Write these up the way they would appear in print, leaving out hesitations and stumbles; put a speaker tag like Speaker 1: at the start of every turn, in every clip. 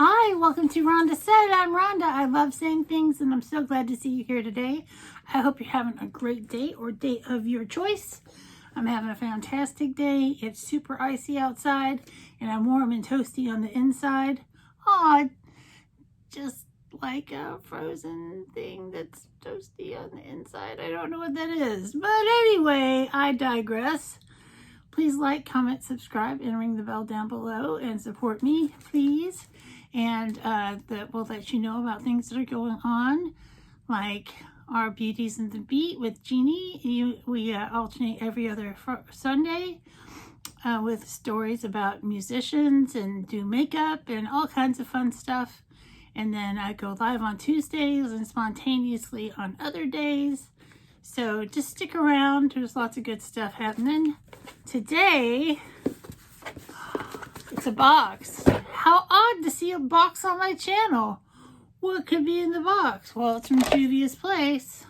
Speaker 1: Hi, welcome to Rhonda Said. I'm Rhonda. I love saying things and I'm so glad to see you here today. I hope you're having a great day or day of your choice. I'm having a fantastic day. It's super icy outside and I'm warm and toasty on the inside. Oh, just like a frozen thing that's toasty on the inside. I don't know what that is. But anyway, I digress. Please like, comment, subscribe, and ring the bell down below and support me, please. And that will let you know about things that are going on, like our Beauties and the Beat with Jeannie. We alternate every other Sunday with stories about musicians and do makeup and all kinds of fun stuff. And then I go live on Tuesdays and spontaneously on other days. So just stick around. There's lots of good stuff happening. Today, it's a box. How odd to see a box on my channel. What could be in the box? Well, it's from Juvia's place.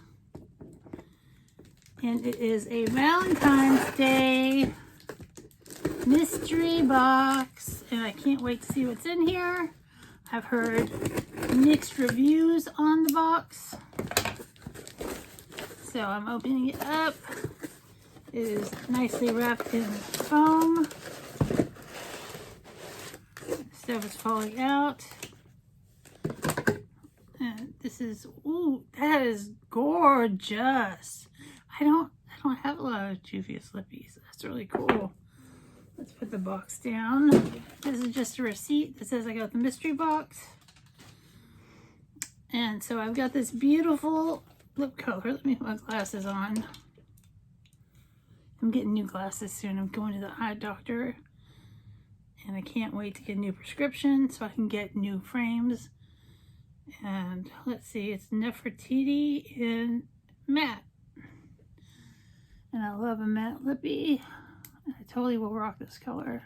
Speaker 1: And it is a Valentine's Day mystery box. And I can't wait to see what's in here. I've heard mixed reviews on the box. So I'm opening it up. It is nicely wrapped in foam. Stuff is falling out. And this is, ooh, that is gorgeous. I don't have a lot of Juvia slippies. That's really cool. Let's put the box down. This is just a receipt that says I got the mystery box. And so I've got this beautiful lip color. Let me put my glasses on. I'm getting new glasses soon. I'm going to the eye doctor. And I can't wait to get a new prescription so I can get new frames. And let's see, it's Nefertiti in matte. And I love a matte lippy. I totally will rock this color.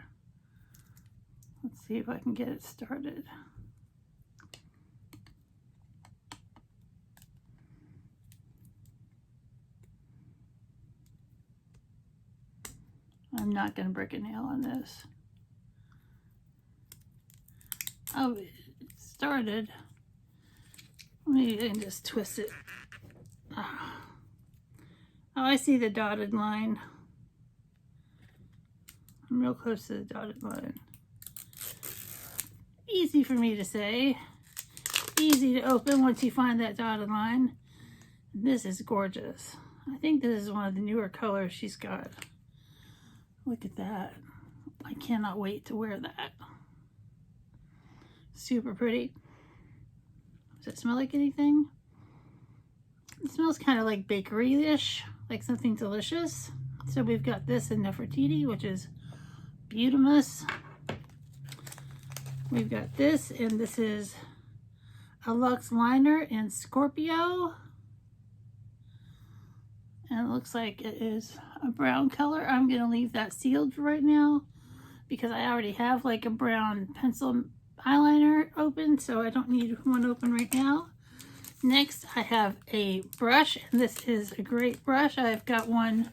Speaker 1: Let's see if I can get it started. I'm not going to break a nail on this. Oh, it started. Maybe I can just twist it. Oh, I see the dotted line. I'm real close to the dotted line. Easy for me to say. Easy to open once you find that dotted line. This is gorgeous. I think this is one of the newer colors she's got. Look at that. I cannot wait to wear that. Super pretty. Does it smell like anything? It smells kind of like bakery-ish, like something delicious. So we've got this in Nefertiti, which is Beauties. We've got this, and this is a Luxe Liner in Scorpio. And it looks like it is a brown color. I'm going to leave that sealed for right now because I already have like a brown pencil eyeliner open, so I don't need one open right now. Next, I have a brush, and this is a great brush. I've got one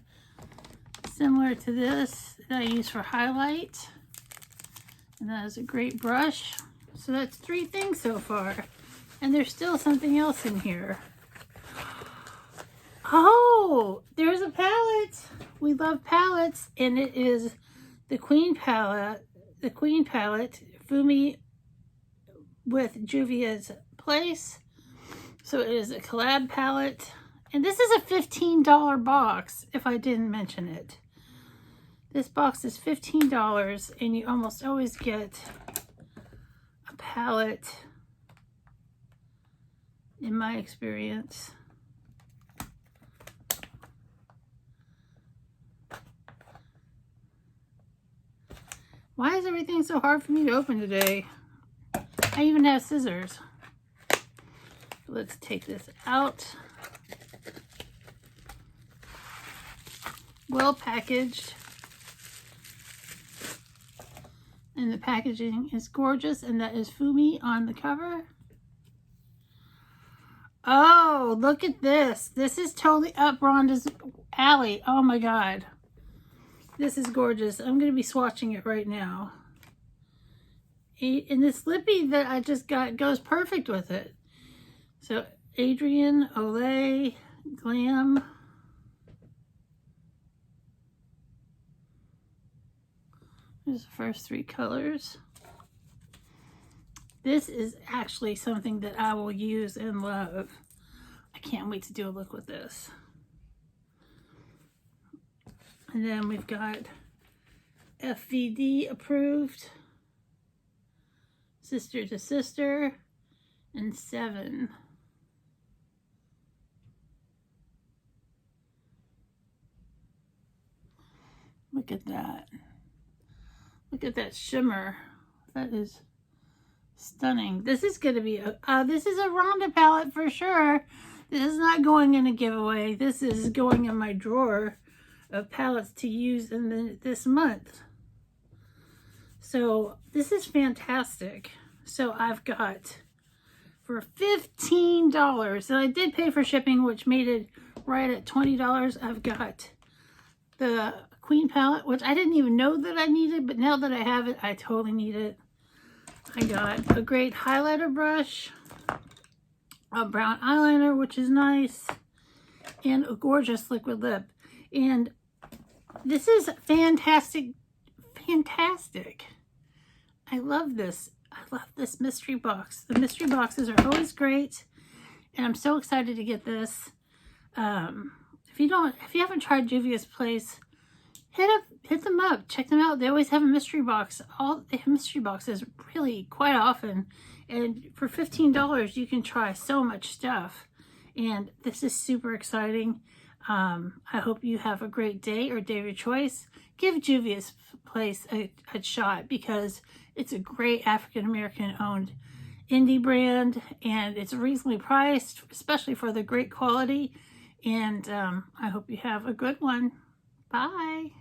Speaker 1: similar to this that I use for highlight, and that is a great brush. So that's 3 things so far, and there's still something else in here. Oh, there's a palette. We love palettes, and it is the Queen palette, Fumi with Juvia's place. So it is a collab palette, and this is a $15 box, if I didn't mention it. This box is $15, and you almost always get a palette, in my experience. Why is everything so hard for me to open today? I even have scissors. Let's take this out. Well packaged. And the packaging is gorgeous, and that is Fumi on the cover. Oh, look at this. This is totally up Rhonda's alley. Oh my God. This is gorgeous. I'm going to be swatching it right now. And this lippy that I just got goes perfect with it. So Adrian, Olay, Glam. There's the first 3 colors. This is actually something that I will use and love. I can't wait to do a look with this. And then we've got FVD approved, Sister to Sister, and 7. Look at that. Look at that shimmer. That is stunning. This is going to be this is a Rhonda palette for sure. This is not going in a giveaway. This is going in my drawer of palettes to use in this month. So this is fantastic. So I've got for $15, and I did pay for shipping, which made it right at $20. I've got the Queen palette, which I didn't even know that I needed, but now that I have it, I totally need it. I got a great highlighter brush, a brown eyeliner, which is nice, and a gorgeous liquid lip. And this is fantastic, fantastic. I love this. I love this mystery box. The mystery boxes are always great, and I'm so excited to get this. If you haven't tried Juvia's place, hit them up, check them out. They always have a mystery box. They have mystery boxes really quite often, and for $15 you can try so much stuff, and this is super exciting. I hope you have a great day or day of your choice. Give Juvia's place a shot, because it's a great African-American owned indie brand, and it's reasonably priced, especially for the great quality. And I hope you have a good one. Bye.